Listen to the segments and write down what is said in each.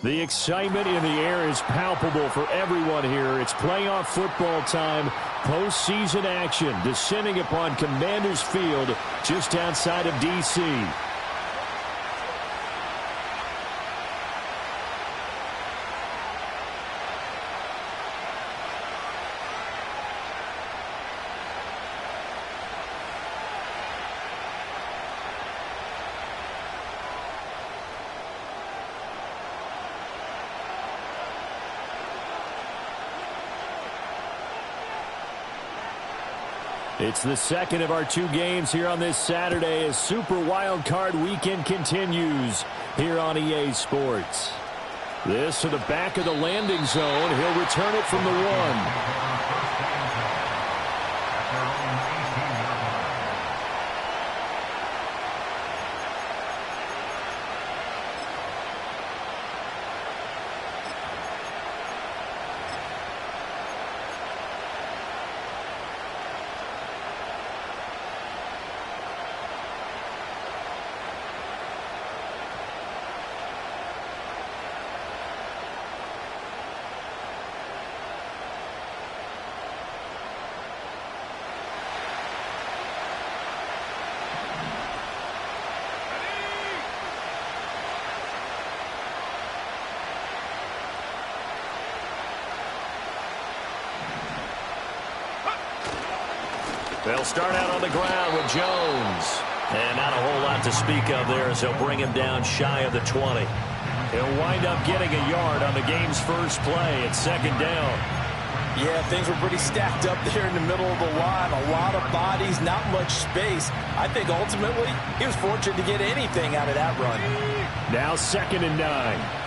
The excitement in the air is palpable for everyone here. It's playoff football time, postseason action, descending upon Commanders Field just outside of D.C. It's the second of our 2 games here on this Saturday as Super Wildcard Weekend continues here on EA Sports. This to the back of the landing zone. He'll return it from the 1. They'll start out on the ground with Jones. And not a whole lot to speak of there as they'll bring him down shy of the 20. He'll wind up getting a yard on the game's first play. It's second down. Yeah, things were pretty stacked up there in the middle of the line. A lot of bodies, not much space. I think ultimately he was fortunate to get anything out of that run. Now 2nd and 9.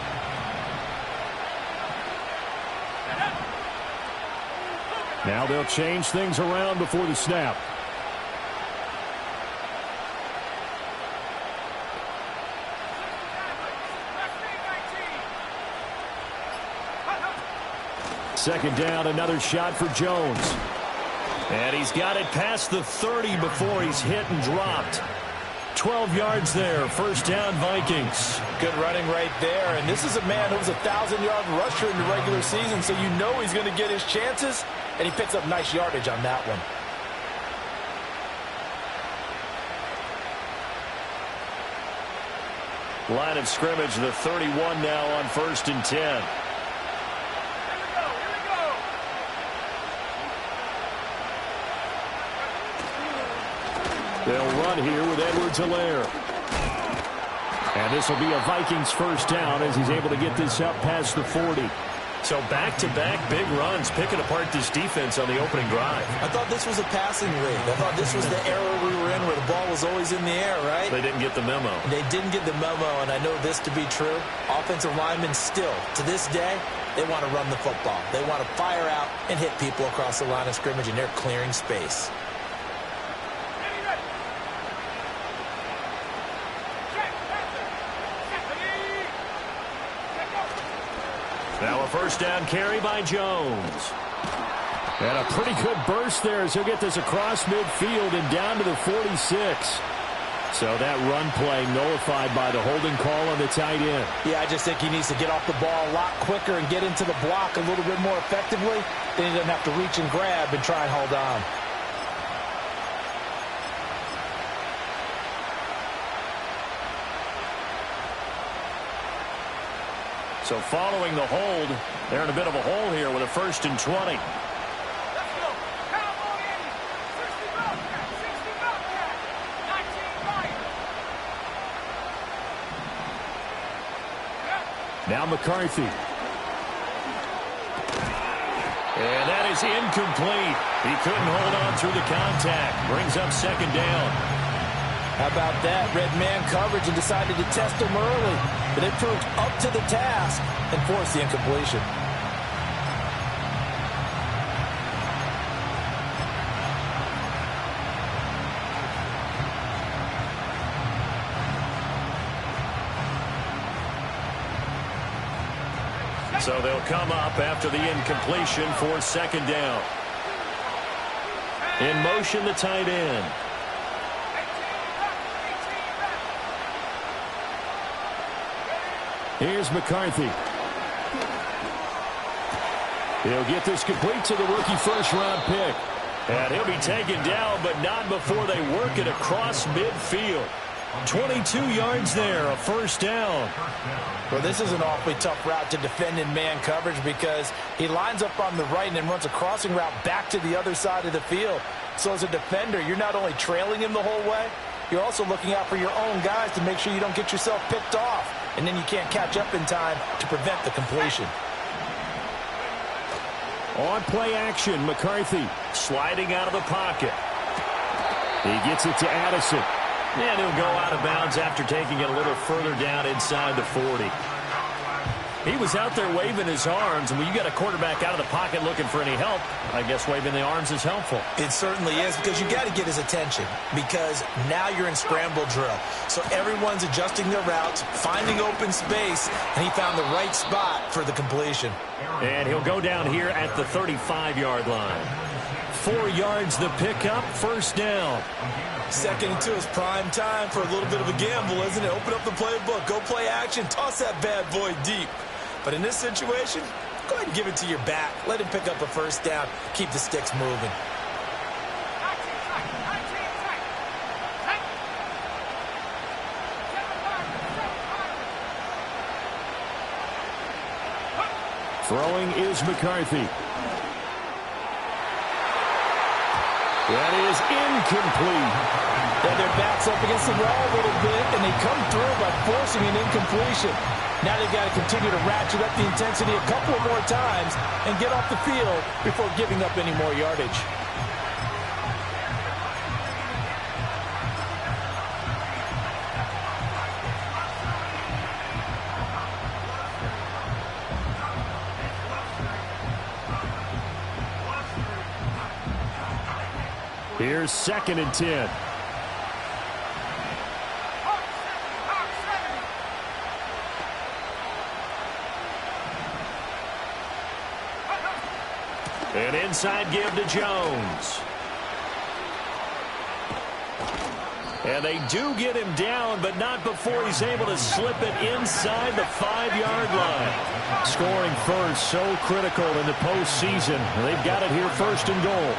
Now they'll change things around before the snap. Second down, another shot for Jones. And he's got it past the 30 before he's hit and dropped. 12 yards there, first down Vikings. Good running right there, and this is a man who was a 1,000-yard rusher in the regular season, so you know he's going to get his chances, and he picks up nice yardage on that one. Line of scrimmage, the 31 now on 1st and 10. They'll run here with Edwards-Helaire. And this will be a Vikings first down as he's able to get this up past the 40. So back-to-back big runs, picking apart this defense on the opening drive. I thought this was a passing league. I thought this was the era we were in where the ball was always in the air, right? They didn't get the memo. They didn't get the memo, and I know this to be true. Offensive linemen still, to this day, they want to run the football. They want to fire out and hit people across the line of scrimmage, and they're clearing space. Now a first down carry by Jones. And a pretty good burst there as he'll get this across midfield and down to the 46. So that run play nullified by the holding call on the tight end. Yeah, I just think he needs to get off the ball a lot quicker and get into the block a little bit more effectively. Then he doesn't have to reach and grab and try and hold on. So following the hold, they're in a bit of a hole here with a 1st and 20. Now McCarthy. And that is incomplete. He couldn't hold on through the contact. Brings up second down. How about that? Red man coverage and decided to test him early. But it proved up to the task and forced the incompletion. So they'll come up after the incompletion for second down. In motion, the tight end. Here's McCarthy. He'll get this complete to the rookie first-round pick. And he'll be taken down, but not before they work it across midfield. 22 yards there, a first down. Well, this is an awfully tough route to defend in man coverage because he lines up on the right and then runs a crossing route back to the other side of the field. So as a defender, you're not only trailing him the whole way, you're also looking out for your own guys to make sure you don't get yourself picked off. And then you can't catch up in time to prevent the completion. On play action, McCarthy sliding out of the pocket. He gets it to Addison. And he'll go out of bounds after taking it a little further down inside the 40. He was out there waving his arms, and when you got a quarterback out of the pocket looking for any help, I guess waving the arms is helpful. It certainly is, because you got to get his attention, because now you're in scramble drill. So everyone's adjusting their routes, finding open space, and he found the right spot for the completion. And he'll go down here at the 35-yard line. 4 yards the pickup, first down. 2nd and 2 is prime time for a little bit of a gamble, isn't it? Open up the playbook, go play action, toss that bad boy deep. But in this situation, go ahead and give it to your back. Let him pick up a first down. Keep the sticks moving. Throwing is McCarthy. That is incomplete. Yeah, their backs up against the wall a little bit, and they come through by forcing an incompletion. Now they've got to continue to ratchet up the intensity a couple of more times and get off the field before giving up any more yardage. Here's 2nd and 10. An inside give to Jones. And they do get him down, but not before he's able to slip it inside the 5-yard line. Scoring first, so critical in the postseason. They've got it here, 1st and goal.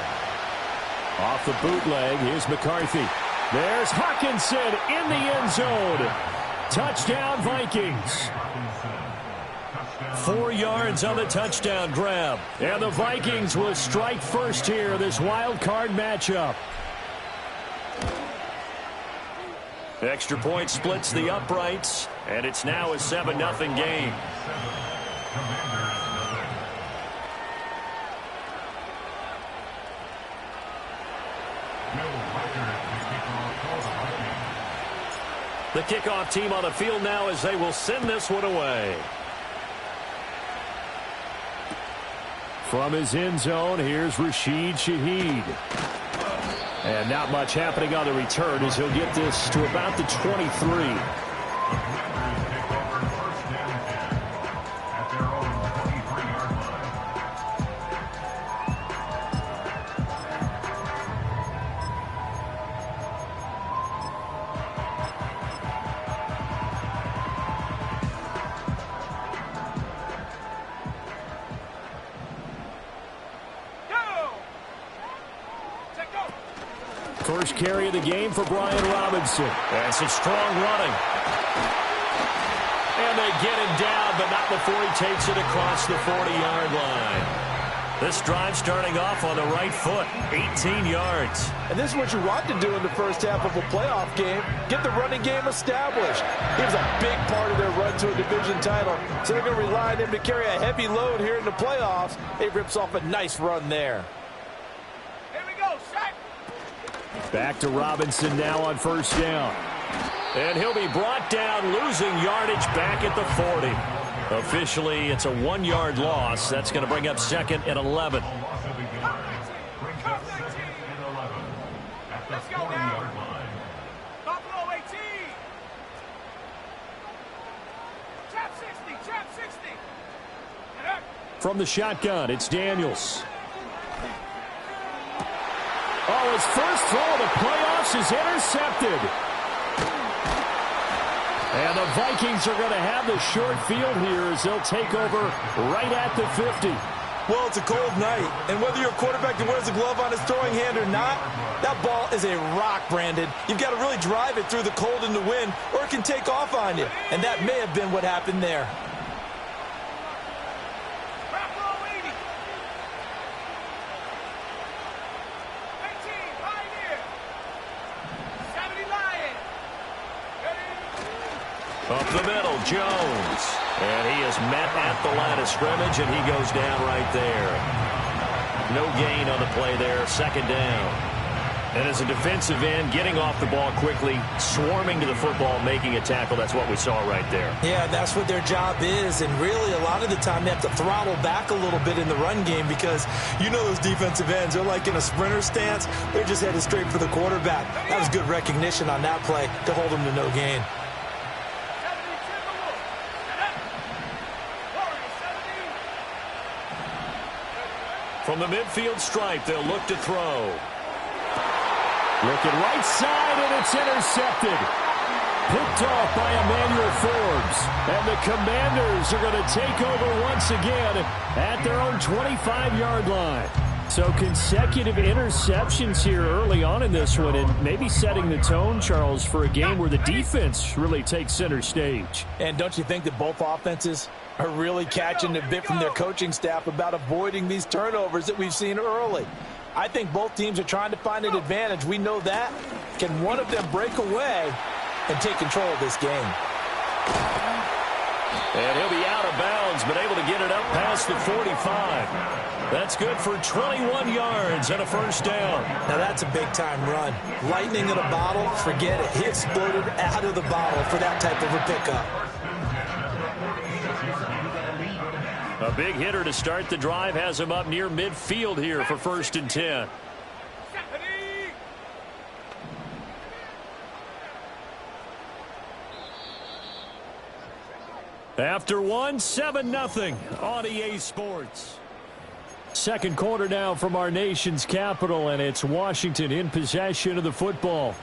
Off the bootleg, here's McCarthy. There's Hawkinson in the end zone. Touchdown, Vikings. 4 yards on the touchdown grab. And the Vikings will strike first here, this wild card matchup. Extra point splits the uprights, and it's now a 7-0 game. The kickoff team on the field now as they will send this one away. From his end zone, here's Rashid Shaheed. And not much happening on the return as he'll get this to about the 23. First carry of the game for Brian Robinson. And some strong running. And they get him down, but not before he takes it across the 40-yard line. This drive starting off on the right foot, 18 yards. And this is what you want to do in the first half of a playoff game. Get the running game established. He was a big part of their run to a division title, so they're going to rely on him to carry a heavy load here in the playoffs. He rips off a nice run there. Back to Robinson now on first down. And he'll be brought down, losing yardage back at the 40. Officially, it's a 1-yard loss. That's going to bring up 2nd and 11. Let's go now. Buffalo 18. Trap 60, trap 60. From the shotgun, it's Daniels. Oh, his first throw of the playoffs is intercepted. And the Vikings are going to have the short field here as they'll take over right at the 50. Well, it's a cold night, and whether you're a quarterback that wears a glove on his throwing hand or not, that ball is a rock, Brandon. You've got to really drive it through the cold and the wind, or it can take off on you. And that may have been what happened there. Up the middle, Jones. And he is met at the line of scrimmage, and he goes down right there. No gain on the play there, second down. And as a defensive end, getting off the ball quickly, swarming to the football, making a tackle, that's what we saw right there. Yeah, that's what their job is, and really a lot of the time they have to throttle back a little bit in the run game because you know those defensive ends, they're like in a sprinter stance. They're just headed straight for the quarterback. That was good recognition on that play to hold them to no gain. From the midfield stripe, they'll look to throw. Looking right side, and it's intercepted. Picked off by Emmanuel Forbes. And the Commanders are going to take over once again at their own 25-yard line. So consecutive interceptions here early on in this one, and maybe setting the tone, Charles, for a game where the defense really takes center stage. And don't you think that both offenses are really catching a bit from their coaching staff about avoiding these turnovers that we've seen early? I think both teams are trying to find an advantage. We know that. Can one of them break away and take control of this game? And he'll be out of bounds, but able to get it up past the 45. That's good for 21 yards and a first down. Now that's a big-time run. Lightning in a bottle, forget it. He exploded out of the bottle for that type of a pickup. A big hitter to start the drive has him up near midfield here for 1st and 10. After one, 7-0 on EA Sports. Second quarter now from our nation's capital, and it's Washington in possession of the football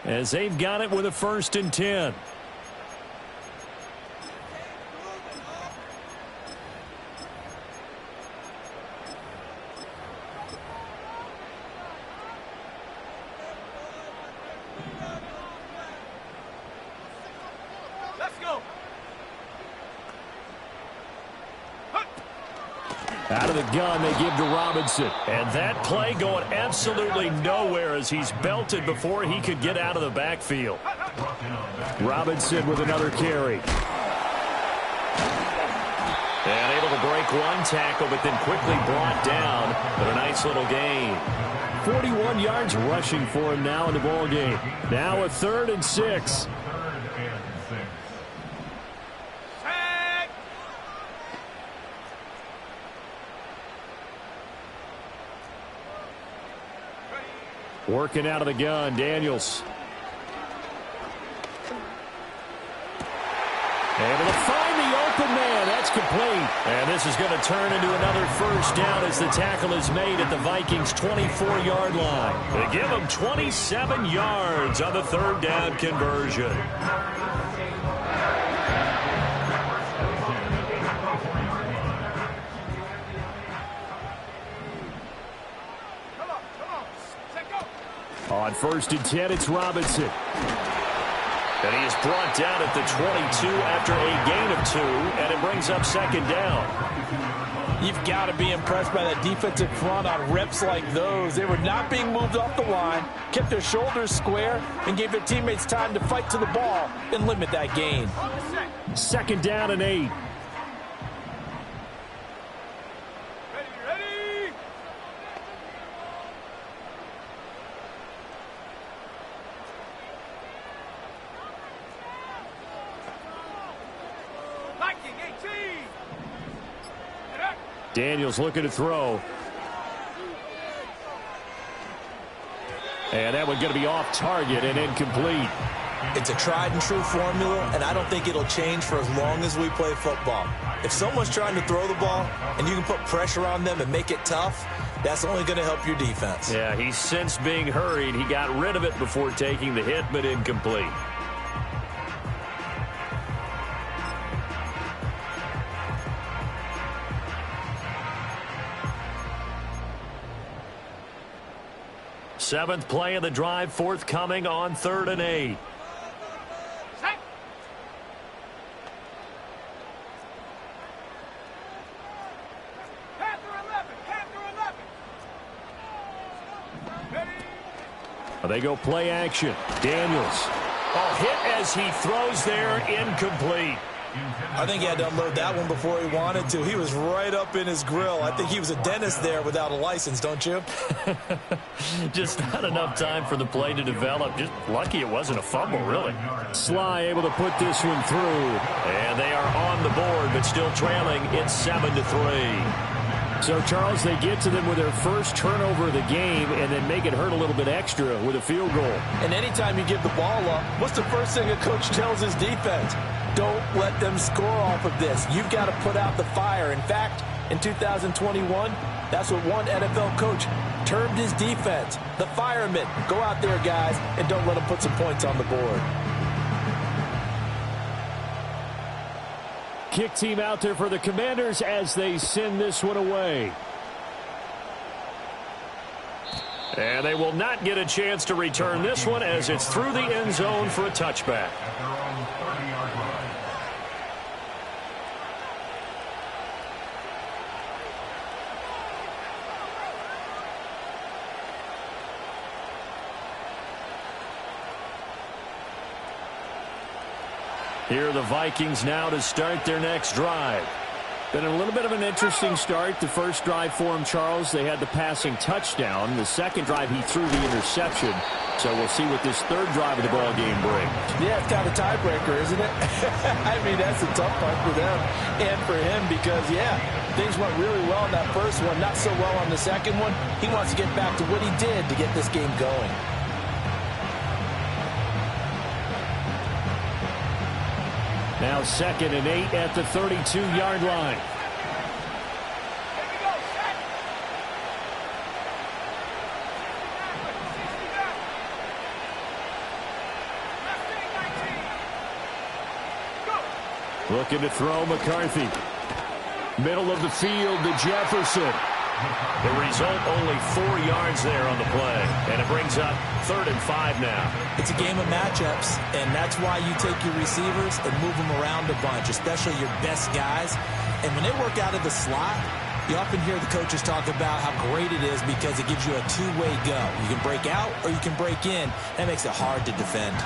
as they've got it with a 1st and 10. Out of the gun, they give to Robinson. And that play going absolutely nowhere as he's belted before he could get out of the backfield. Robinson with another carry. And able to break one tackle, but then quickly brought down. But a nice little gain. 41 yards rushing for him now in the ball game. Now a 3rd and 6. Working out of the gun, Daniels. Able to find the open man. That's complete. And this is going to turn into another first down as the tackle is made at the Vikings' 24-yard line. They give them 27 yards on the 3rd down conversion. On 1st and 10, it's Robinson. And he is brought down at the 22 after a gain of 2, and it brings up 2nd down. You've got to be impressed by that defensive front on reps like those. They were not being moved off the line, kept their shoulders square, and gave their teammates time to fight to the ball and limit that gain. 2nd down and 8. Daniels looking to throw. And that one going to be off target and incomplete. It's a tried and true formula, and I don't think it'll change for as long as we play football. If someone's trying to throw the ball and you can put pressure on them and make it tough, that's only going to help your defense. Yeah, he's since being hurried. He got rid of it before taking the hit, but incomplete. Seventh play of the drive forthcoming on 3rd and 8. Set. Panther 11. Panther 11. Ready. They go play action. Daniels. Oh, hit as he throws there, incomplete. I think he had to unload that one before he wanted to. He was right up in his grill. I think he was a dentist there without a license, don't you? Just not enough time for the play to develop. Just lucky it wasn't a fumble, really. Sly able to put this one through. And they are on the board, but still trailing. It's 7-3. So, Charles, they get to them with their first turnover of the game and then make it hurt a little bit extra with a field goal. And anytime you give the ball up, what's the first thing a coach tells his defense? Don't let them score off of this. You've got to put out the fire. In fact, in 2021, that's what one NFL coach termed his defense. The firemen. Go out there, guys, and don't let them put some points on the board. Kick team out there for the Commanders as they send this one away. And they will not get a chance to return this one as it's through the end zone for a touchback. Here are the Vikings now to start their next drive. Been a little bit of an interesting start. The first drive for him, Charles, they had the passing touchdown. The second drive, he threw the interception. So we'll see what this third drive of the ball game brings. Yeah, it's kind of a tiebreaker, isn't it? I mean, that's a tough part for them and for him because, yeah, things went really well in that first one, not so well on the second one. He wants to get back to what he did to get this game going. Now 2nd and 8 at the 32-yard line. Here we go. Set. 69. Go. Looking to throw McCarthy. Middle of the field to Jefferson. The result, only 4 yards there on the play. And it brings up 3rd and 5 now. It's a game of matchups, and that's why you take your receivers and move them around a bunch, especially your best guys. And when they work out of the slot, you often hear the coaches talk about how great it is because it gives you a two-way go. You can break out or you can break in. That makes it hard to defend.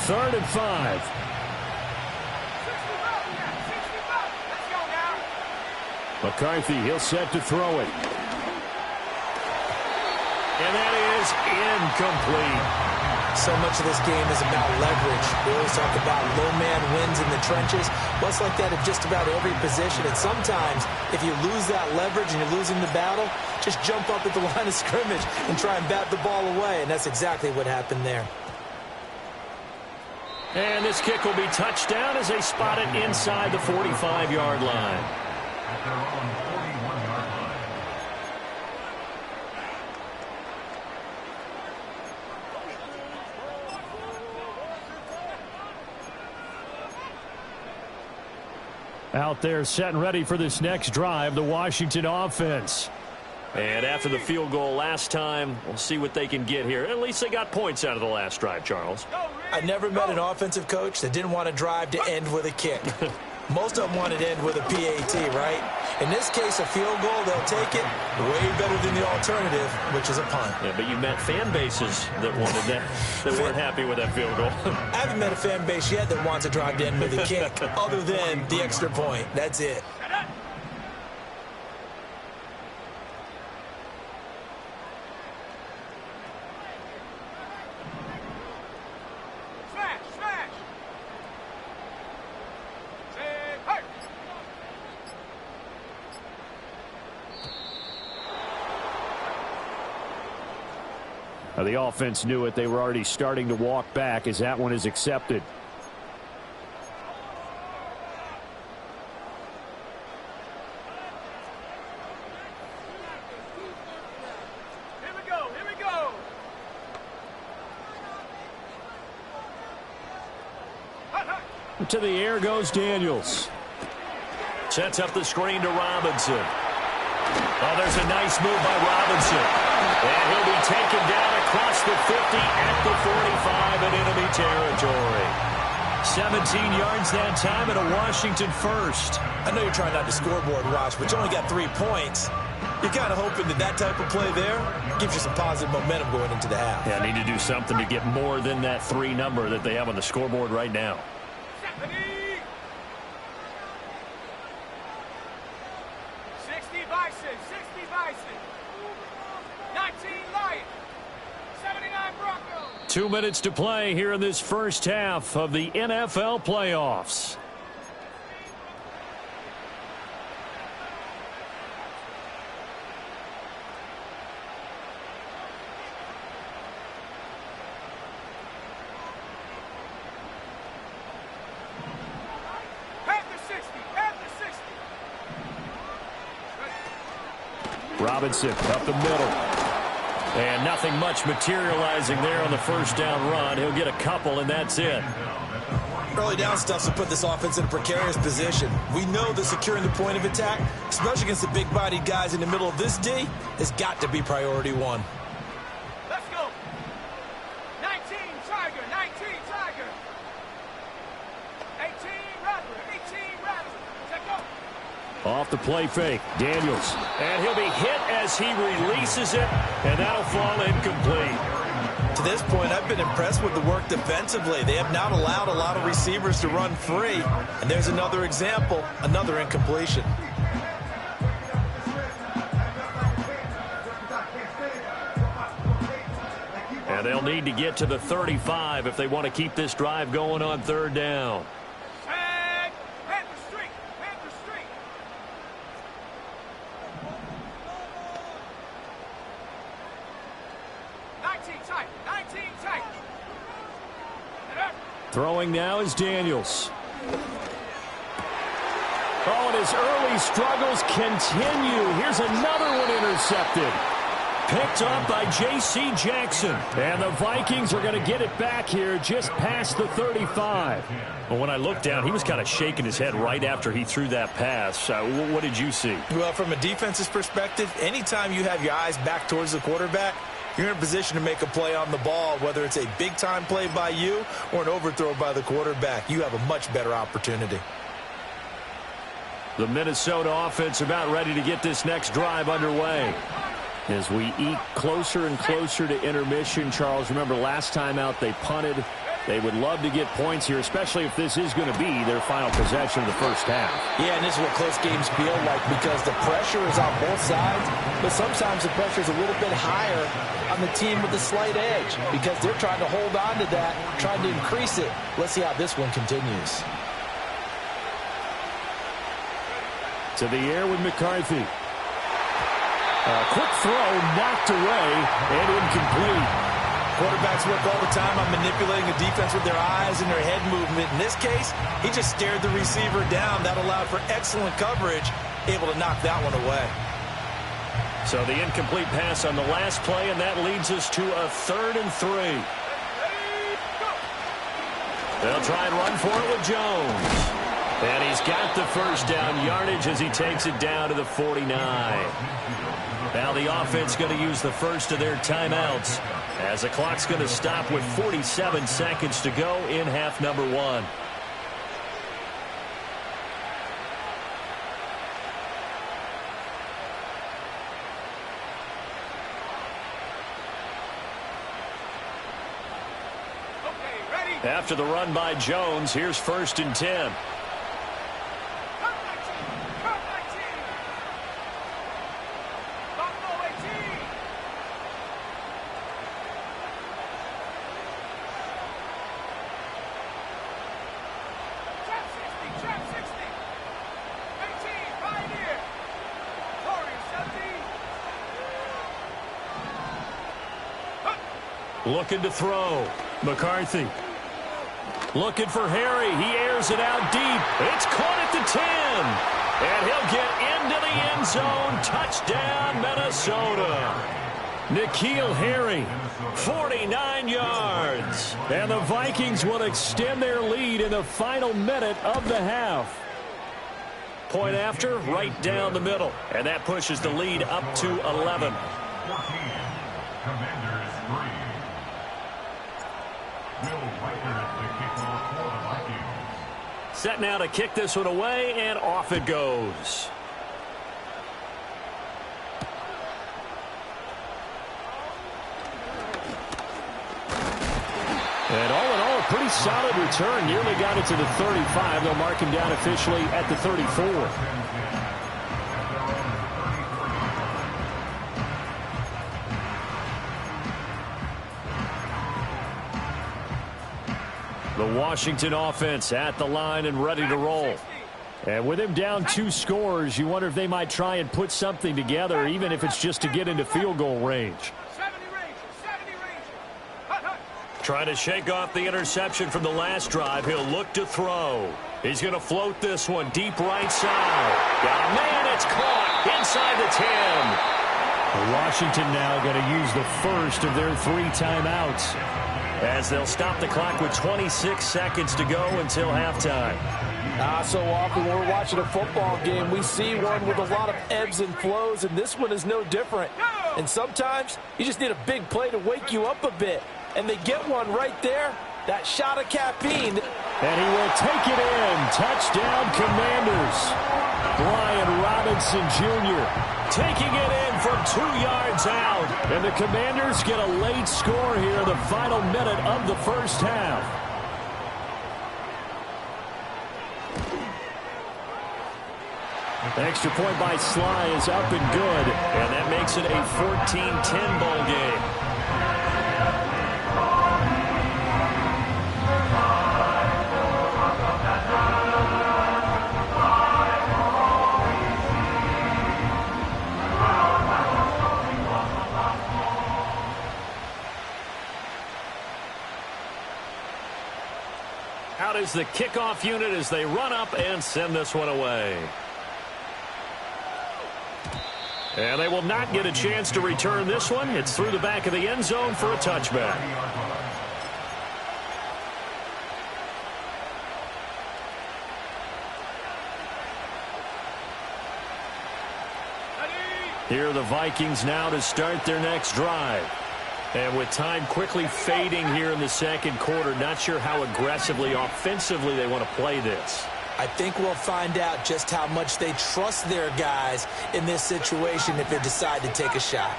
3rd and 5. McCarthy, he'll set to throw it. And that is incomplete. So much of this game is about leverage. We always talk about low man wins in the trenches. Well, it's like that at just about every position. And sometimes, if you lose that leverage and you're losing the battle, just jump up at the line of scrimmage and try and bat the ball away. And that's exactly what happened there. And this kick will be touched down as they spot it inside the 45-yard line. At their own 41-yard line. Out there set and ready for this next drive, the Washington offense. And after the field goal last time, we'll see what they can get here. At least they got points out of the last drive, Charles. I never met an offensive coach that didn't want to drive to end with a kick. Most of them want it to end with a PAT, right? In this case, a field goal, they'll take it way better than the alternative, which is a punt. Yeah, but you met fan bases that wanted that, that weren't happy with that field goal. I haven't met a fan base yet that wants to drive to end with a kick, other than the extra point. That's it. The offense knew it. They were already starting to walk back as that one is accepted. Here we go. Here we go. To the air goes Daniels. Sets up the screen to Robinson. Oh, there's a nice move by Robinson. And he'll be taken down across the 50 at the 45 in enemy territory. 17 yards that time and a Washington first. I know you're trying not to scoreboard watch, but you only got 3 points. You're kind of hoping that that type of play there gives you some positive momentum going into the half. Yeah, need to do something to get more than that 3 number that they have on the scoreboard right now. 60 Vikings, 60 Vikings. 19 Lions, 79 Broncos. 2 minutes to play here in this first half of the NFL playoffs. Robinson up the middle. And nothing much materializing there on the first down run. He'll get a couple, and that's it. Early down stuff to put this offense in a precarious position. We know that securing the point of attack, especially against the big-bodied guys in the middle of this D, has got to be priority 1. Let's go. 19 Tiger, 19 Tiger. 18 Rattler, 18 Rattler. Check up. Off the play fake, Daniels. And he'll be hit as he releases it, and that'll fall incomplete. To this point, I've been impressed with the work defensively. They have not allowed a lot of receivers to run free. And there's another example, another incompletion. And they'll need to get to the 35 if they want to keep this drive going on third down. Throwing now is Daniels. Oh, and his early struggles continue. Here's another one intercepted. Picked up by J.C. Jackson. And the Vikings are going to get it back here just past the 35. Well, when I looked down, he was kind of shaking his head right after he threw that pass. What did you see? Well, from a defense's perspective, anytime you have your eyes back towards the quarterback, you're in a position to make a play on the ball, whether it's a big-time play by you or an overthrow by the quarterback. You have a much better opportunity. The Minnesota offense about ready to get this next drive underway. As we eat closer and closer to intermission, Charles, remember last time out they punted. They would love to get points here, especially if this is going to be their final possession of the first half. Yeah, and this is what close games feel like because the pressure is on both sides, but sometimes the pressure is a little bit higher on the team with the slight edge because they're trying to hold on to that, trying to increase it. Let's see how this one continues. To the air with McCarthy. A quick throw knocked away and incomplete. Quarterbacks work all the time on manipulating the defense with their eyes and their head movement. In this case, he just stared the receiver down. That allowed for excellent coverage, able to knock that one away. So the incomplete pass on the last play, and that leads us to a 3rd and 3. They'll try and run for it with Jones. And he's got the first down yardage as he takes it down to the 49. Now the offense going to use the first of their timeouts as the clock's going to stop with 47 seconds to go in half number 1. After the run by Jones, here's 1st and 10. Looking to throw. McCarthy. Looking for Harry. He airs it out deep. It's caught at the 10. And he'll get into the end zone. Touchdown, Minnesota. N'Keal Harry, 49 yards. And the Vikings will extend their lead in the final minute of the half. Point after, right down the middle. And that pushes the lead up to 11. 14. Commanders 3. Will Vikings the kickoff for the Vikings. Set now to kick this one away, and off it goes. And all in all, a pretty solid return. Nearly got it to the 35. They'll mark him down officially at the 34. The Washington offense at the line and ready to roll. And with him down 2 scores, you wonder if they might try and put something together, even if it's just to get into field goal range. 70 Rangers. Hut, hut. Trying to shake off the interception from the last drive. He'll look to throw. He's going to float this one deep right side. Got a man, it's caught inside the 10. Washington now going to use the first of their 3 timeouts, as they'll stop the clock with 26 seconds to go until halftime. So often when we're watching a football game, we see one with a lot of ebbs and flows, and this one is no different. And sometimes you just need a big play to wake you up a bit. And they get one right there, that shot of caffeine. And he will take it in. Touchdown, Commanders. Brian Robinson Jr. taking it in from 2 yards out. And the Commanders get a late score here, the final minute of the first half. Extra point by Sly is up and good. And that makes it a 14-10 ball game. Out is the kickoff unit as they run up and send this one away. And they will not get a chance to return this one. It's through the back of the end zone for a touchback. Here are the Vikings now to start their next drive. And with time quickly fading here in the second quarter, not sure how aggressively, offensively they want to play this. I think we'll find out just how much they trust their guys in this situation if they decide to take a shot.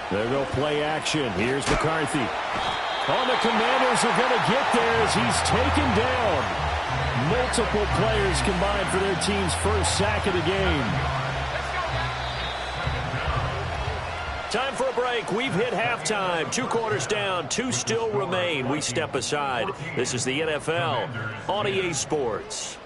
There go play action. Here's McCarthy. Oh, the Commanders are going to get there as he's taken down. Multiple players combined for their team's first sack of the game. Time for a break. We've hit halftime. 2 quarters down. 2 still remain. We step aside. This is the NFL on EA Sports.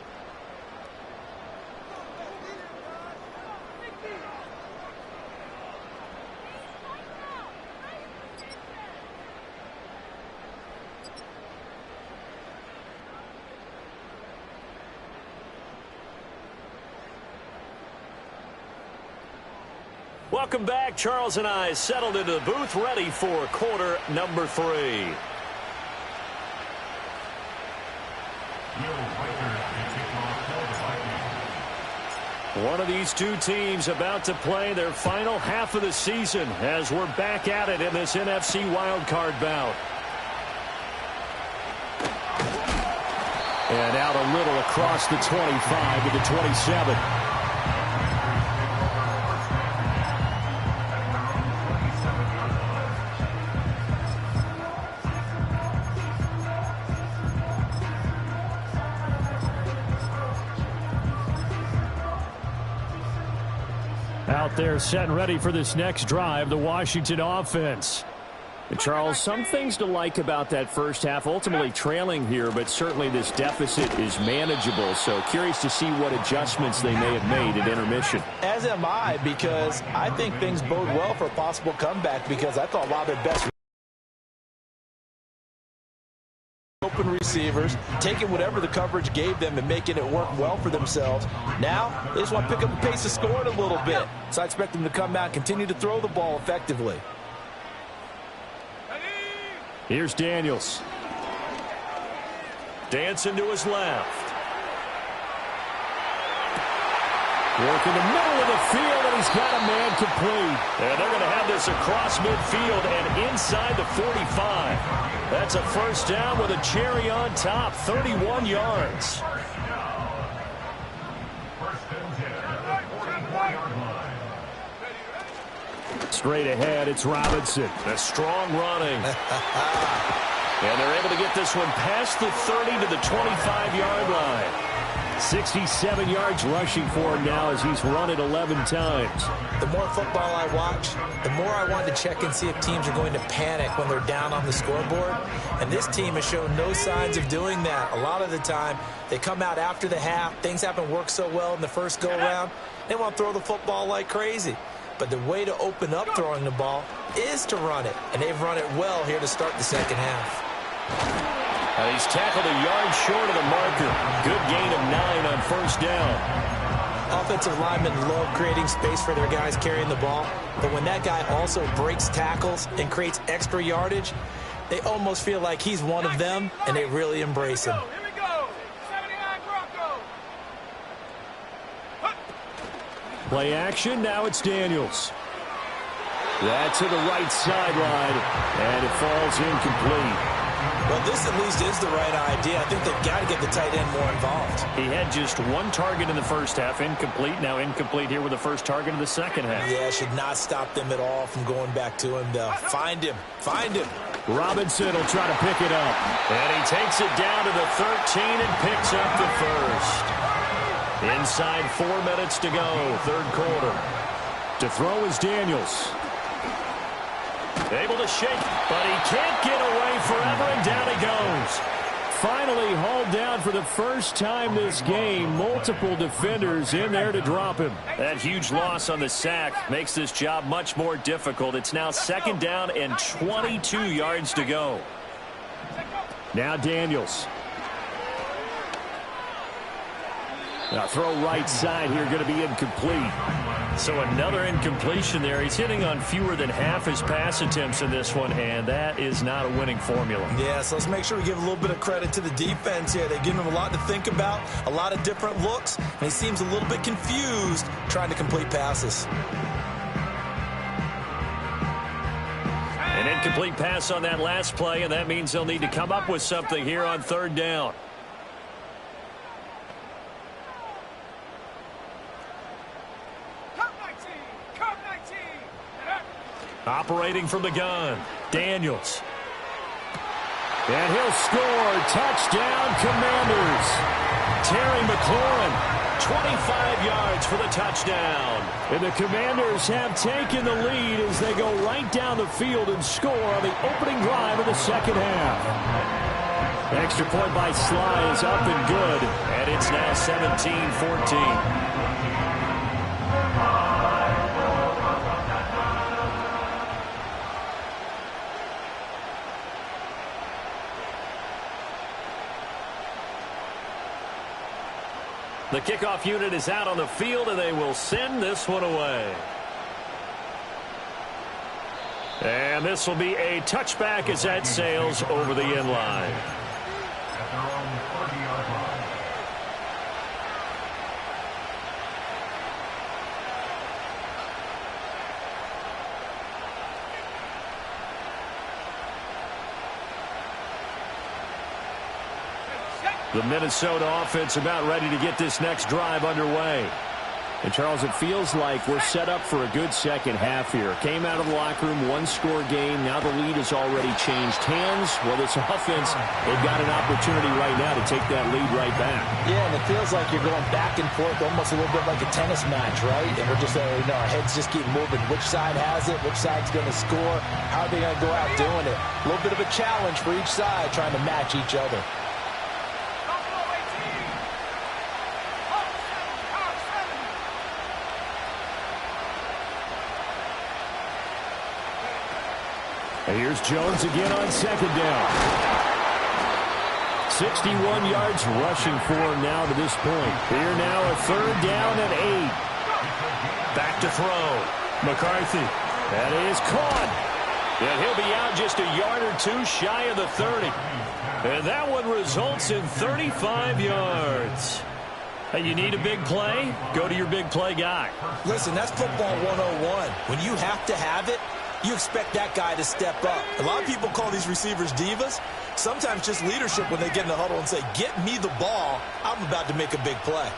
Welcome back. Charles and I settled into the booth, ready for quarter number 3. One of these 2 teams about to play their final half of the season as we're back at it in this NFC Wildcard bout. And out a little across the 25 to the 27. Out there set and ready for this next drive, the Washington offense. And Charles, some things to like about that first half, ultimately trailing here, but certainly this deficit is manageable. So curious to see what adjustments they may have made at intermission. As am I, because I think things bode well for a possible comeback, because I thought a lot of their best open receivers, taking whatever the coverage gave them and making it work well for themselves. Now, they just want to pick up the pace of scoring a little bit. So I expect them to come out and continue to throw the ball effectively. Here's Daniels. Dancing to his left. Working the middle of the field, and he's got a man complete. And they're going to have this across midfield and inside the 45. That's a first down with a cherry on top, 31 yards. Straight ahead, it's Robinson. A strong running. And they're able to get this one past the 30 to the 25-yard line. 67 yards rushing for him now as he's run it 11 times. The more football I watch, the more I want to check and see if teams are going to panic when they're down on the scoreboard. And this team has shown no signs of doing that. A lot of the time, they come out after the half. Things haven't worked so well in the first go-around. They want to throw the football like crazy. But the way to open up throwing the ball is to run it. And they've run it well here to start the second half. He's tackled a yard short of the marker. Good gain of 9 on first down. Offensive linemen love creating space for their guys carrying the ball. But when that guy also breaks tackles and creates extra yardage, they almost feel like he's one of them, and they really embrace him. Here we go. 79 Broncos. Play action, now it's Daniels. That's to the right sideline, and it falls incomplete. Well, this at least is the right idea. I think they've got to get the tight end more involved. He had just one target in the first half, incomplete. Now incomplete here with the first target of the second half. Yeah, should not stop them at all from going back to him, though. Find him. Find him. Robinson will try to pick it up. And he takes it down to the 13 and picks up the first. Inside 4 minutes to go, third quarter. To throw is Daniels. Able to shake, but he can't get away forever, and down he goes. Finally hauled down for the first time this game. Multiple defenders in there to drop him. That huge loss on the sack makes this job much more difficult. It's now second down and 22 yards to go. Now Daniels. Now throw right side here, going to be incomplete. So another incompletion there. He's hitting on fewer than half his pass attempts in this one, and that is not a winning formula. Yeah, so let's make sure we give a little bit of credit to the defense here. They give him a lot to think about, a lot of different looks, and he seems a little bit confused trying to complete passes. An incomplete pass on that last play, and that means they'll need to come up with something here on third down. Operating from the gun, Daniels. And he'll score. Touchdown, Commanders. Terry McLaurin, 25 yards for the touchdown. And the Commanders have taken the lead as they go right down the field and score on the opening drive of the second half. Extra point by Sly is up and good, and it's now 17-14. The kickoff unit is out on the field, and they will send this one away. And this will be a touchback as that sails over the end line. At their own 30-yard line. The Minnesota offense about ready to get this next drive underway. And, Charles, it feels like we're set up for a good second half here. Came out of the locker room, one-score game. Now the lead has already changed hands. Well, this offense, they've got an opportunity right now to take that lead right back. Yeah, and it feels like you're going back and forth, almost a little bit like a tennis match, right? And we're just, our heads just keep moving. Which side has it? Which side's going to score? How are they going to go out doing it? A little bit of a challenge for each side, trying to match each other. And here's Jones again on second down. 61 yards rushing for him now to this point. Here now a third down and 8. Back to throw. McCarthy. That is caught. And he'll be out just a yard or two shy of the 30. And that one results in 35 yards. Hey, you need a big play? Go to your big play guy. Listen, that's football 101. When you have to have it, you expect that guy to step up. A lot of people call these receivers divas. Sometimes just leadership when they get in the huddle and say, get me the ball. I'm about to make a big play.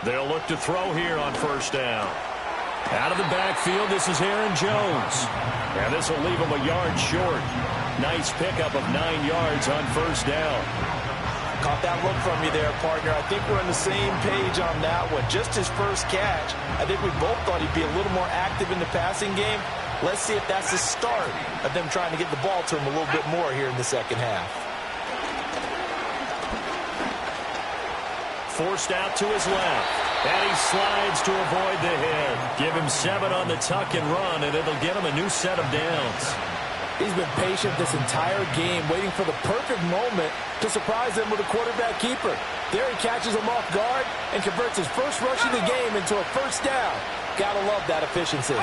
They'll look to throw here on first down. Out of the backfield, this is Aaron Jones. And this will leave him a yard short. Nice pickup of 9 yards on first down. Caught that look from you there, partner. I think we're on the same page on that one. Just his first catch. I think we both thought he'd be a little more active in the passing game. Let's see if that's the start of them trying to get the ball to him a little bit more here in the second half. Forced out to his left. And he slides to avoid the hit. Give him 7 on the tuck and run, and it'll get him a new set of downs. He's been patient this entire game, waiting for the perfect moment to surprise them with a quarterback keeper. There he catches him off guard and converts his first rush of the game into a first down. Gotta love that efficiency.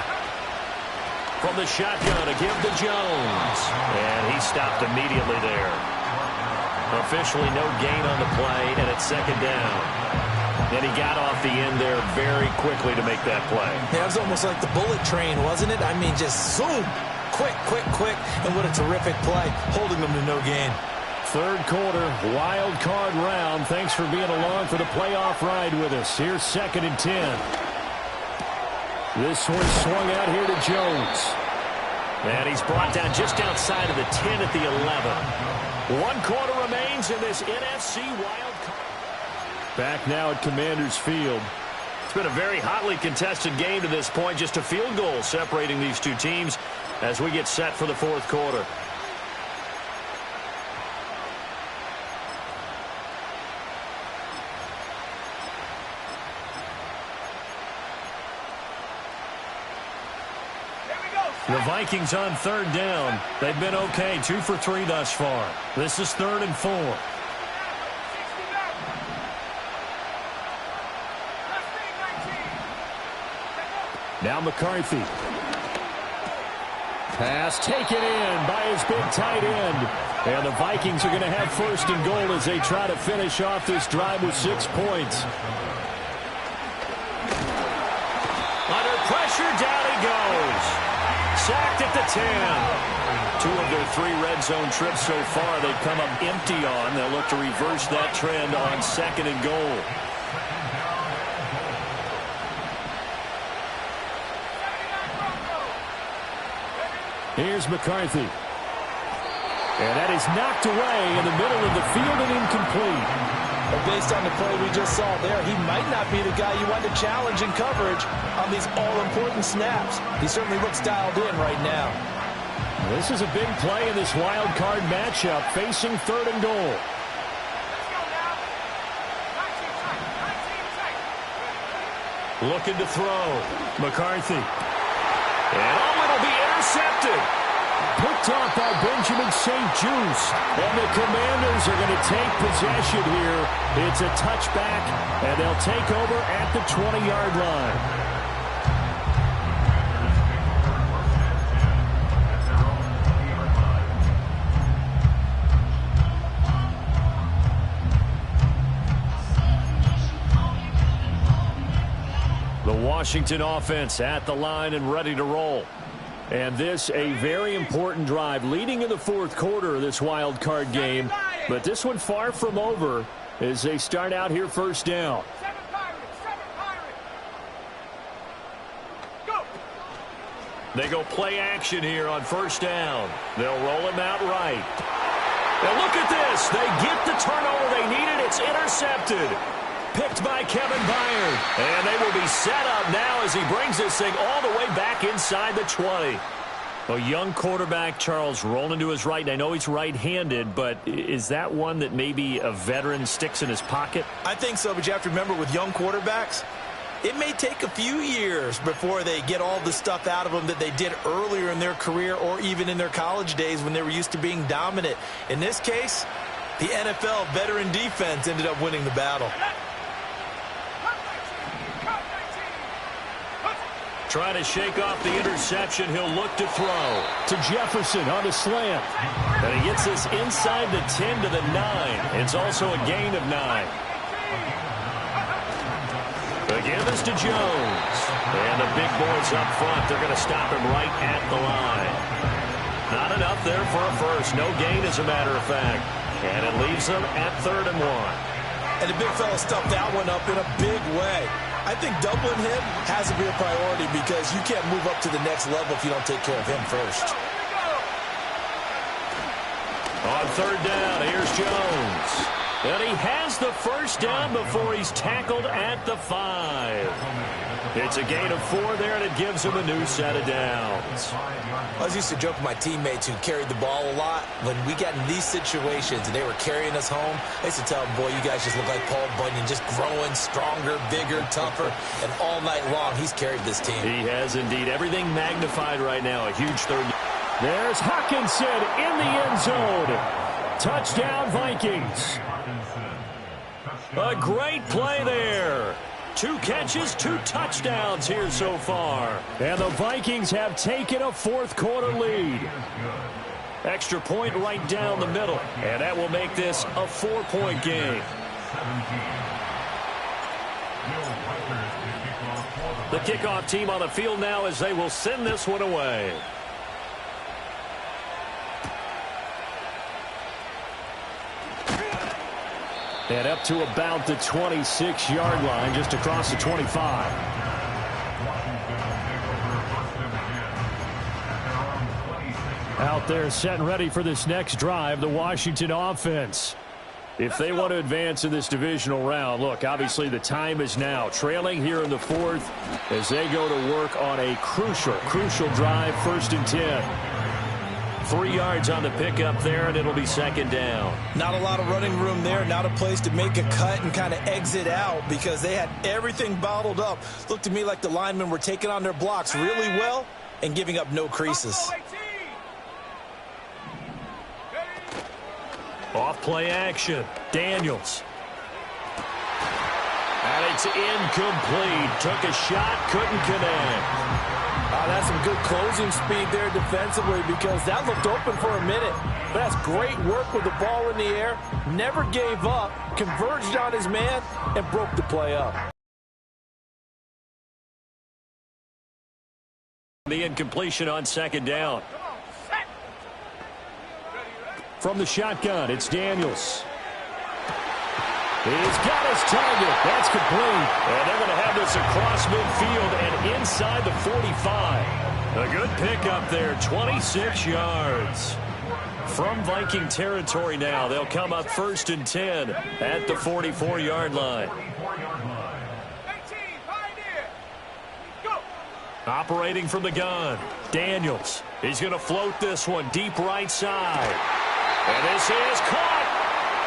From the shotgun, a give to Jones. And he stopped immediately there. Officially no gain on the play, and it's second down. And he got off the end there very quickly to make that play. Yeah, it was almost like the bullet train, wasn't it? I mean, just zoom. Quick, quick, quick. And what a terrific play, holding them to no gain. Third quarter, wild card round. Thanks for being along for the playoff ride with us. Here's 2nd and 10. This one swung out here to Jones. And he's brought down just outside of the 10 at the 11. 1 quarter remains in this NFC wild card. Back now at Commanders Field. It's been a very hotly contested game to this point. Just a field goal separating these two teams as we get set for the fourth quarter. The Vikings on third down. They've been okay, 2 for 3 thus far. This is 3rd and 4. Now McCarthy. Pass taken in by his big tight end. And the Vikings are going to have 1st and goal as they try to finish off this drive with 6 points. Under pressure, down he goes. Sacked at the 10. 2 of their 3 red zone trips so far they've come up empty on. They'll look to reverse that trend on 2nd and goal. Here's McCarthy. And that is knocked away in the middle of the field and incomplete. But based on the play we just saw there, he might not be the guy you want to challenge in coverage on these all-important snaps. He certainly looks dialed in right now. This is a big play in this wild card matchup, facing 3rd and goal. Looking to throw. McCarthy. And it'll be intercepted. Picked off by Benjamin St. Juice. And the Commanders are going to take possession here. It's a touchback, and they'll take over at the 20-yard line. The Washington offense at the line and ready to roll. And this a very important drive leading in the fourth quarter of this wild card game. But this one far from over as they start out here 1st down. They go play action here on 1st down. They'll roll him out right. And look at this. They get the turnover they needed. It's intercepted. Picked by Kevin Byard. And they will be set up now as he brings this thing all the way back inside the 20. A young quarterback, Charles, rolling to his right. And I know he's right-handed, but is that one that maybe a veteran sticks in his pocket? I think so, but you have to remember with young quarterbacks, it may take a few years before they get all the stuff out of them that they did earlier in their career or even in their college days when they were used to being dominant. In this case, the NFL veteran defense ended up winning the battle. trying to shake off the interception. He'll look to throw. To Jefferson on the slant. And he gets this inside the 10 to the 9. It's also a gain of 9. Again, this to Jones. And the big boys up front. They're going to stop him right at the line. Not enough there for a first. No gain, as a matter of fact. And it leaves them at 3rd and 1. And the big fella stuffed that one up in a big way. I think doubling him has to be a priority because you can't move up to the next level if you don't take care of him first. On 3rd down, here's Jones. And he has the first down before he's tackled at the 5. It's a gain of 4 there, and it gives him a new set of downs. I was used to joke with my teammates who carried the ball a lot. When we got in these situations and they were carrying us home, I used to tell them, boy, you guys just look like Paul Bunyan, just growing stronger, bigger, tougher, and all night long he's carried this team. He has indeed. Everything magnified right now. A huge 3rd. There's Hawkinson in the end zone. Touchdown, Vikings. A great play there. 2 catches, 2 touchdowns here so far. And the Vikings have taken a 4th quarter lead. Extra point right down the middle. And that will make this a 4-point game. The kickoff team on the field now as they will send this one away. And up to about the 26-yard line, just across the 25. Out there set and ready for this next drive, the Washington offense. If they want to advance in this divisional round, look, obviously the time is now. Trailing here in the 4th as they go to work on a crucial drive, 1st and 10. 3 yards on the pickup there, and it'll be 2nd down. Not a lot of running room there, not a place to make a cut and kind of exit out because they had everything bottled up. Looked to me like the linemen were taking on their blocks really well and giving up no creases. Off play action. Daniels. And it's incomplete. Took a shot, couldn't connect. That's some good closing speed there defensively because that looked open for a minute. But that's great work with the ball in the air. Never gave up, converged on his man, and broke the play up. The incompletion on 2nd down. From the shotgun, it's Daniels. He's got his target. That's complete. And they're going to have this across midfield and inside the 45. A good pickup there, 26 yards. From Viking territory now, they'll come up 1st and 10 at the 44-yard line. Operating from the gun, Daniels. He's going to float this one deep right side. And this is caught.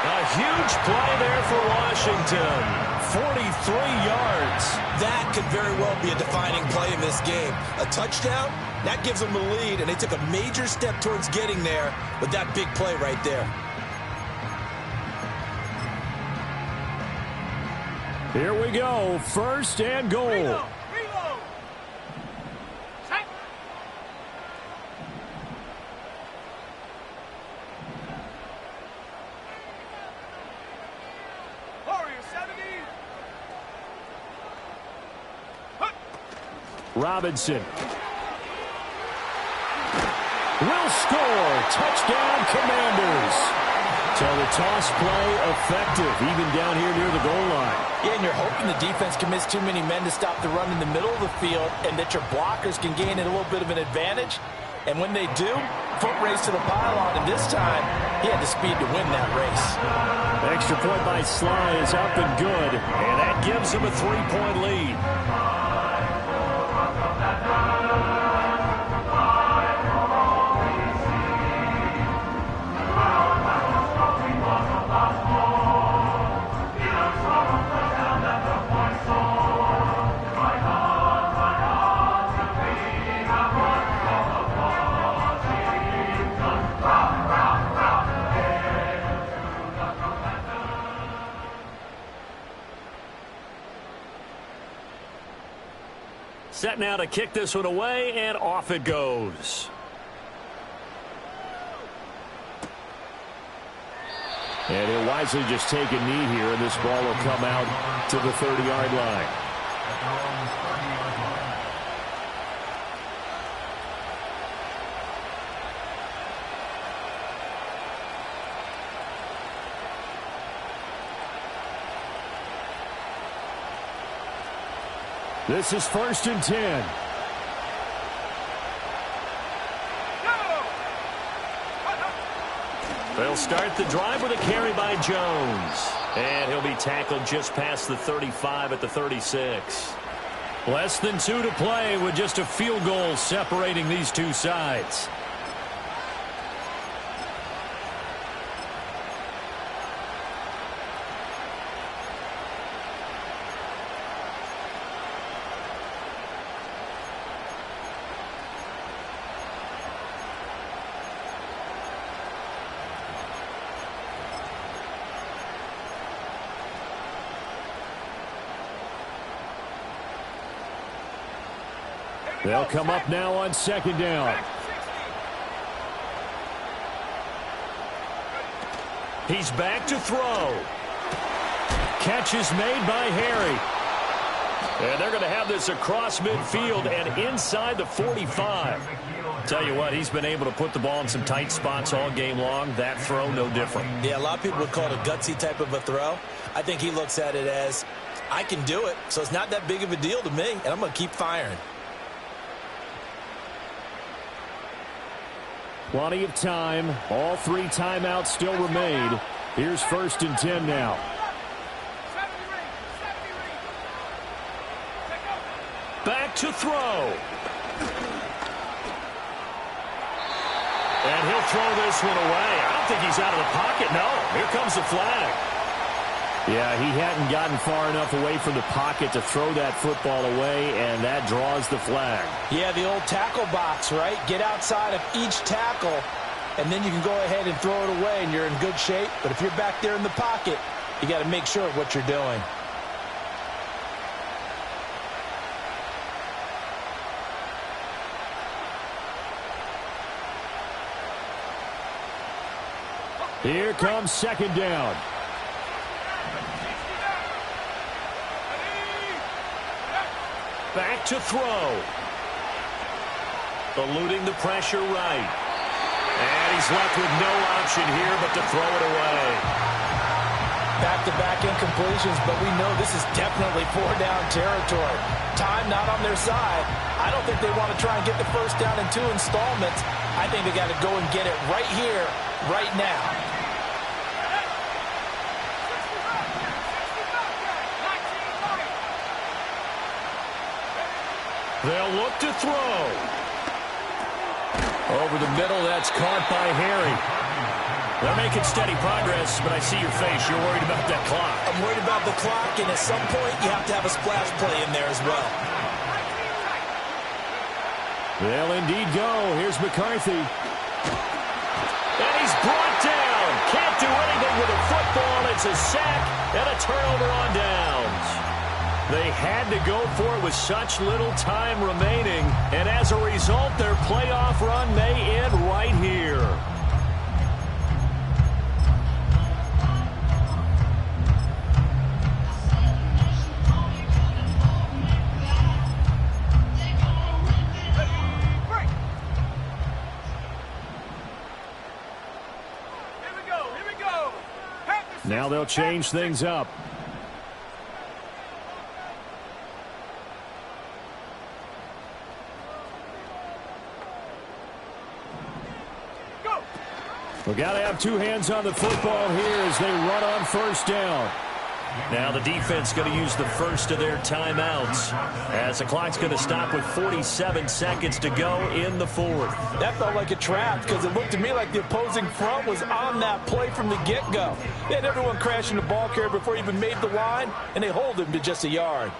A huge play there for Washington. 43 yards. That could very well be a defining play in this game. A touchdown, that gives them the lead, and they took a major step towards getting there with that big play right there. Here we go. 1st and goal. Reload. Robinson will score. Touchdown, Commanders. So the toss play effective, even down here near the goal line. Yeah, and you're hoping the defense commits too many men to stop the run in the middle of the field and that your blockers can gain a little bit of an advantage. And when they do, foot race to the pylon, and this time he had the speed to win that race. Extra point by Sly is up and good. And that gives them a 3-point lead. Set now to kick this one away, and off it goes. And he'll wisely just take a knee here, and this ball will come out to the 30-yard line. This is 1st and 10. They'll start the drive with a carry by Jones. And he'll be tackled just past the 35 at the 36. Less than 2 to play with just a field goal separating these two sides. They'll come up now on 2nd down. He's back to throw. Catch is made by Harry. And they're going to have this across midfield and inside the 45. Tell you what, he's been able to put the ball in some tight spots all game long. That throw, no different. Yeah, a lot of people would call it a gutsy type of a throw. I think he looks at it as, I can do it, so it's not that big of a deal to me, and I'm going to keep firing. Plenty of time. All 3 timeouts still remain. Here's 1st and 10 now. Back to throw. And he'll throw this one away. I don't think he's out of the pocket. No, here comes the flag. Yeah, he hadn't gotten far enough away from the pocket to throw that football away, and that draws the flag. Yeah, the old tackle box, right? Get outside of each tackle, and then you can go ahead and throw it away, and you're in good shape. But if you're back there in the pocket, you got to make sure of what you're doing. Here comes 2nd down. Back to throw. Eluding the pressure right. And he's left with no option here but to throw it away. Back-to-back incompletions, but we know this is definitely 4-down territory. Time not on their side. I don't think they want to try and get the 1st down in 2 installments. I think they got to go and get it right here, right now. They'll look to throw. Over the middle, that's caught by Harry. They're making steady progress, but I see your face. You're worried about that clock. I'm worried about the clock, and at some point, you have to have a splash play in there as well. They'll indeed go. Here's McCarthy. And he's brought down. Can't do anything with a football. It's a sack and a turnover on downs. They had to go for it with such little time remaining, and as a result, their playoff run may end right here. Here we go. Now they'll change things up. We've got to have 2 hands on the football here as they run on 1st down. Now the defense going to use the first of their timeouts as the clock's going to stop with 47 seconds to go in the 4th. That felt like a trap because it looked to me like the opposing front was on that play from the get-go. They had everyone crashing the ball carrier before he even made the line, and they hold him to just a yard.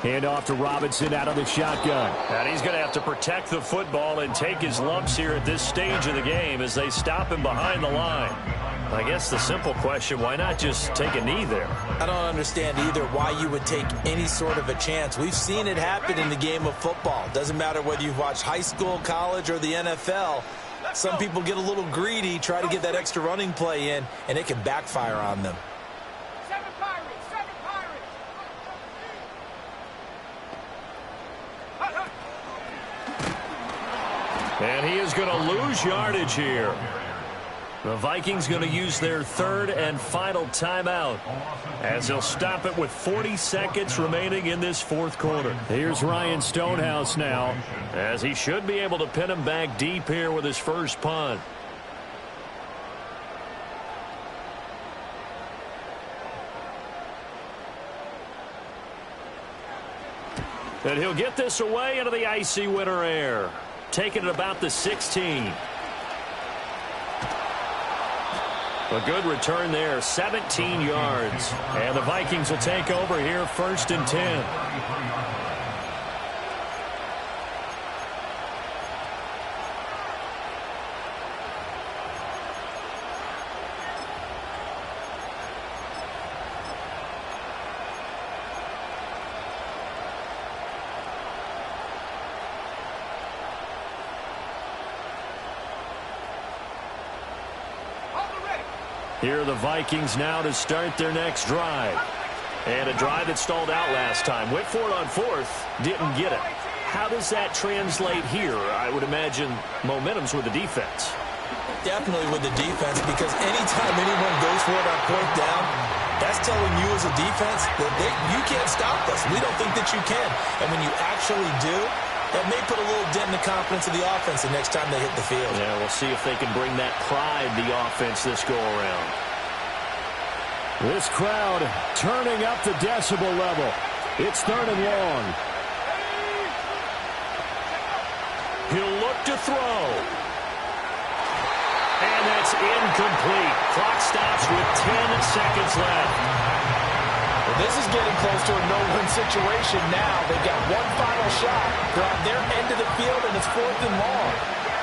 Hand off to Robinson out of the shotgun. And he's going to have to protect the football and take his lumps here at this stage of the game as they stop him behind the line. I guess the simple question, why not just take a knee there? I don't understand either why you would take any sort of a chance. We've seen it happen in the game of football. Doesn't matter whether you've watched high school, college, or the NFL. Some people get a little greedy, try to get that extra running play in, and it can backfire on them. And he is going to lose yardage here. The Vikings going to use their third and final timeout as they'll stop it with 40 seconds remaining in this fourth quarter. Here's Ryan Stonehouse now, as he should be able to pin him back deep here with his first punt. And he'll get this away into the icy winter air. Taking it about the 16. A good return there, 17 yards. And the Vikings will take over here, 1st and 10. Here are the Vikings now to start their next drive. And a drive that stalled out last time. Went for it on 4th, didn't get it. How does that translate here? I would imagine momentum's with the defense. Definitely with the defense, because anytime anyone goes for it on 4th down, that's telling you as a defense that you can't stop us. We don't think that you can. And when you actually do, that may put a little dent in the confidence of the offense the next time they hit the field. Yeah, we'll see if they can bring that pride, the offense, this go-around. This crowd turning up the decibel level. It's 3rd and long. He'll look to throw. And that's incomplete. Clock stops with 10 seconds left. Well, this is getting close to a no-win situation now. They've got one final shot. They're on their end of the field, and it's 4th and long.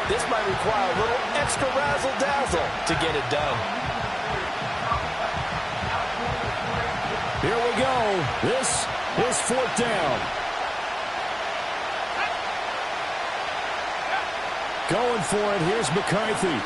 This might require a little extra razzle-dazzle to get it done. Here we go. This is 4th down. Going for it. Here's McCarthy.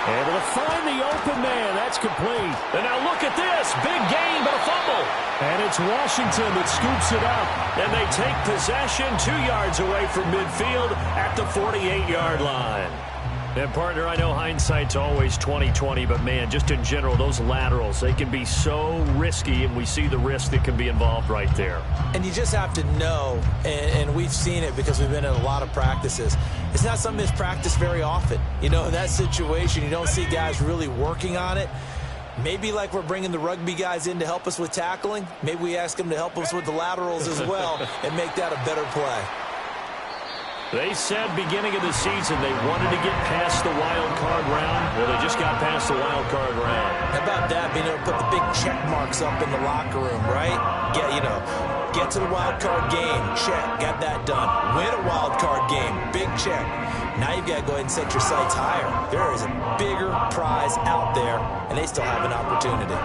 Able to find the open man. That's complete. And now look at this. Big gain, but a fumble. And it's Washington that scoops it up. And they take possession 2 yards away from midfield at the 48-yard line. And, partner, I know hindsight's always 20/20, but, man, just in general, those laterals, they can be so risky, and we see the risk that can be involved right there. And you just have to know, and we've seen it because we've been in a lot of practices, it's not something that's practiced very often. You know, in that situation, you don't see guys really working on it. Maybe like we're bringing the rugby guys in to help us with tackling, maybe we ask them to help us with the laterals as well and make that a better play. They said beginning of the season they wanted to get past the wild card round. Well, they just got past the wild card round. How about that, being able to put the big check marks up in the locker room, right? Get to the wild card game, check, got that done. Win a wild card game, big check. Now you've got to go ahead and set your sights higher. There is a bigger prize out there, and they still have an opportunity.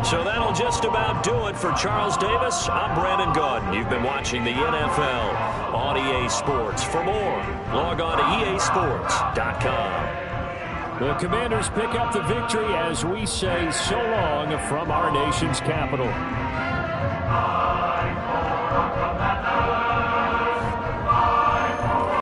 So that'll just about do it for Charles Davis. I'm Brandon Gaudin. You've been watching the NFL on EA Sports. For more, log on to easports.com. The Commanders pick up the victory as we say so long from our nation's capital.